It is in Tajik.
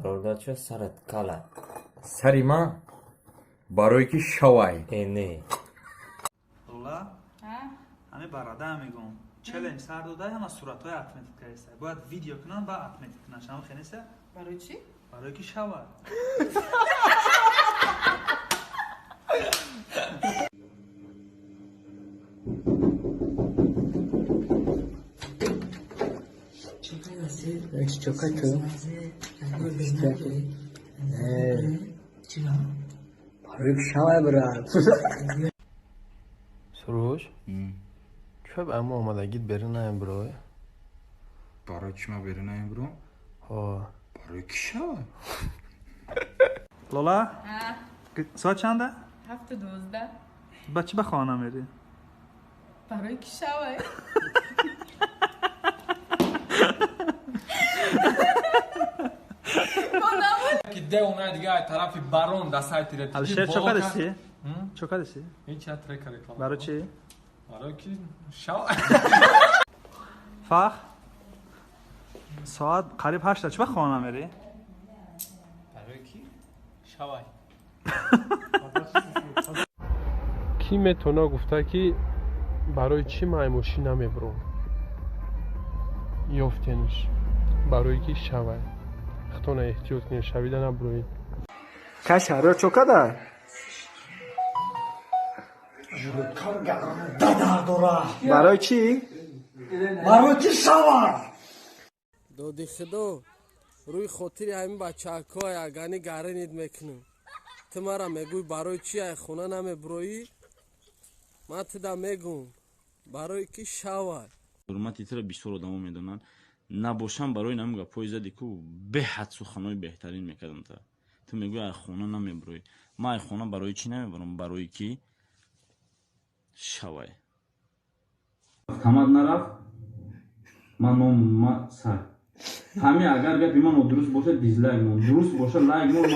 Кордача сарат кала. Сари ман барои ки шавай. Не. Лола? ҳами барада мегум. Челленж сар дода ҳама суратҳои атметик кайса. Бояд видео кунан ба атметик кунан. Шама хенеса? Барои чӣ? Барои ки шава. Суруш? Чӯб аммо омадагит бери наем бирой? Барои ки ма бери наем бро? Ҳо. Барои ки шавай. Лола? Соат чанда? 7:12. Ба чӣ ба хона мери? Барои ки шавай. Де онай дига тарафи барон да сайти Алишер чо кадаси? Чо кадаси? Ин ча трека реклама. Барои чӣ? Барои ки шав. Фах? Соат қариб 8 чӣ ба хона мери? Барои ки шавай. Ки метона гуфта ки барои чӣ маймушӣ намебурам? Ёфтениш. Барои ки шавай. Хатона эҳтиёт кунед шавида набуроед. Кашаро чо када? Барои чӣ? Барои ки шавай. доди худо рӯи хотири ҳамин бачаҳакҳо ягани гаринид мекунам. Ту мара мегӯй барои чӣ ай хона намебуроӣ? Ман туда мегӯм барои ки шавай. ҳурмати тира бисёр одамо медонанд. Набошам барои намин гапҳои зади ку беҳад суханои беҳтарин мекардам та. Ту мегӯй ай хона намебуроӣ. Ман ай хона барои чӣ намебурам? Барои ки шавай. Ҳамад нарафт. Ман ном сар. ҳами агар гапи ман нодуруст боша дизлайк мон. Дуруст боша лайк мон.